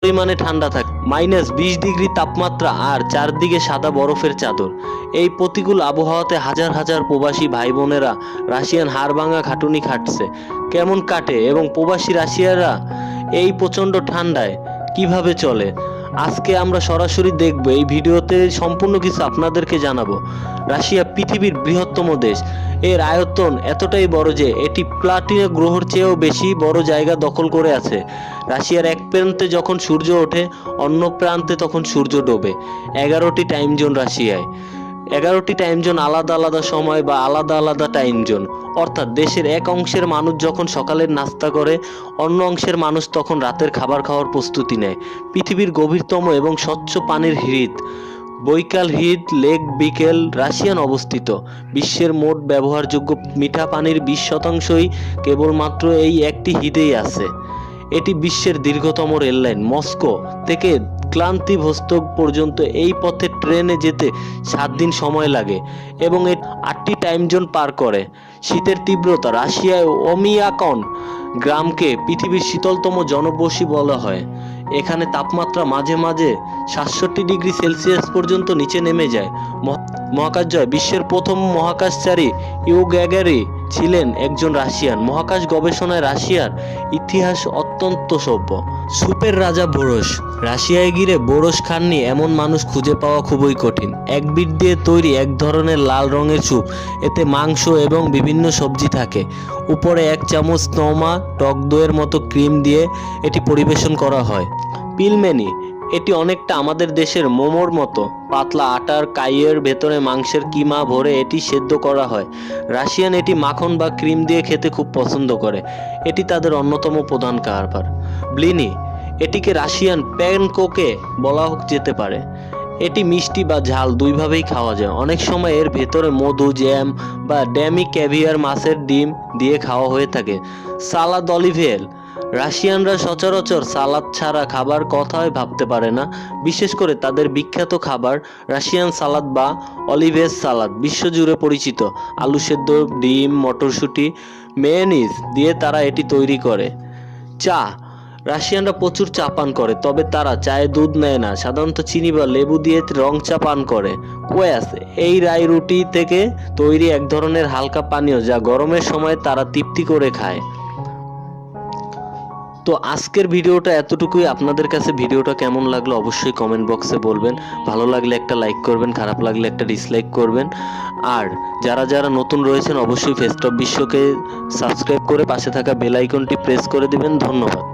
পরিমাণে ঠান্ডা থাকে, -20 ডিগ্রি তাপমাত্রা আর চারদিকে সাদা বরফের চাদর। এই প্রতিকূল আবহাওয়াতে হাজার হাজার প্রবাসী ভাই বোনেরা রাশিয়ান হাড়ভাঙা খাটুনি খাটছে। কেমন কাটে এবং প্রবাসী রাশিয়ারা এই প্রচণ্ড ঠান্ডায় কিভাবে চলে, আজকে আমরা সরাসরি দেখব। এই ভিডিওতে সম্পূর্ণ কিছু আপনাদেরকে জানাবো। রাশিয়া পৃথিবীর বৃহত্তম দেশ। এর আয়তন এতটাই বড় যে এটি প্লাটিনা গ্রহের চেয়েও বেশি বড় জায়গা দখল করে আছে। রাশিয়ার এক প্রান্তে যখন সূর্য ওঠে, অন্য প্রান্তে তখন সূর্য ডোবে। 11টি টাইম জোন রাশিয়ায়। 11টি টাইম জোন আলাদা আলাদা সময় বা আলাদা আলাদা টাইম জোন। অর্থাৎ দেশের এক অংশের মানুষ যখন সকালের নাস্তা করে, অন্য অংশের মানুষ তখন রাতের খাবার খাওয়ার প্রস্তুতি নেয়। পৃথিবীর গভীরতম এবং স্বচ্ছ পানির হ্রদ বৈকাল হ্রদ লেক বিকেল রাশিয়ান অবস্থিত। বিশ্বের মোট ব্যবহারযোগ্য মিঠা পানির 20%ই কেবলমাত্র এই একটি হ্রদেই আছে। এটি বিশ্বের দীর্ঘতম রেললাইন। মস্কো থেকে ক্লান্তিভোস্তক পর্যন্ত এই পথে ট্রেনে যেতে 7 দিন সময় লাগে এবং এর 8টি টাইম জোন পার করে। শীতের তীব্রতা। রাশিয়ায় ওমিয়াকন গ্রামকে পৃথিবীর শীতলতম জনবসতি বলা হয়। এখানে তাপমাত্রা মাঝে মাঝে 67 ডিগ্রি সেলসিয়াস পর্যন্ত নিচে নেমে যায়। মহাকাশজয়। বিশ্বের প্রথম মহাকাশচারী ইউগ্যাগারি ছিলেন একজন রাশিয়ান। মহাকাশ গবেষণায় রাশিয়ার ইতিহাস অত্যন্ত সভ্য। সুপের রাজা বোরস। রাশিয়ায় গিয়ে বোরস খাননি এমন মানুষ খুঁজে পাওয়া খুবই কঠিন। এক বিট দিয়ে তৈরি এক ধরনের লাল রঙের স্যুপ। এতে মাংস এবং বিভিন্ন সবজি থাকে। উপরে 1 চামচ নোমা টক দইয়ের মতো ক্রিম দিয়ে এটি পরিবেশন করা হয়। পিলমেনি। এটি অনেকটা আমাদের দেশের মোমোর মতো। পাতলা আটার কাইয়ের ভেতরে মাংসের কিমা ভরে এটি সেদ্ধ করা হয়। রাশিয়ান এটি মাখন বা ক্রিম দিয়ে খেতে খুব পছন্দ করে। এটি তাদের অন্যতম প্রধান খাবার। ব্লিনি। এটিকে রাশিয়ান প্যানকেকে বলা যেতে পারে। এটি মিষ্টি বা ঝাল দুইভাবেই খাওয়া যায়। অনেক সময় এর ভেতরে মধু, জ্যাম বা ড্যামি ক্যাভিয়ার মাছের ডিম দিয়ে খাওয়া হয়ে থাকে। সালাদ অলিভেল। রাশিয়ানরা সচরাচর সালাদ ছাড়া খাবার কথাই ভাবতে পারে না, বিশেষ করে তাদের বিখ্যাত খাবার রাশিয়ান সালাদ বা অলিভেজ সালাদ বিশ্বজুড়ে পরিচিত। আলু সেদ্ধ, ডিম, মটরশুঁটি, মেয়োনিজ দিয়ে তারা এটি তৈরি করে। চা। রাশিয়ানরা প্রচুর চা পান করে, তবে তারা চায়ে দুধ নেয় না, সাধারণত চিনি বা লেবু দিয়ে রং চা পান করে। কোয়াস। এই রাই রুটি থেকে তৈরি এক ধরনের হালকা পানীয় যা গরমের সময় তারা তৃপ্তি করে খায়। তো আজকের ভিডিওটা এতটুকুই। আপনাদের কাছে ভিডিওটা কেমন লাগলো অবশ্যই কমেন্ট বক্সে বলবেন। ভালো লাগলে একটা লাইক করবেন, খারাপ লাগলে একটা ডিসলাইক করবেন। আর যারা যারা নতুন রয়েছেন অবশ্যই ফেস্ট অফ বিশ্বকে সাবস্ক্রাইব করে পাশে থাকা বেল আইকনটি প্রেস করে দিবেন। ধন্যবাদ।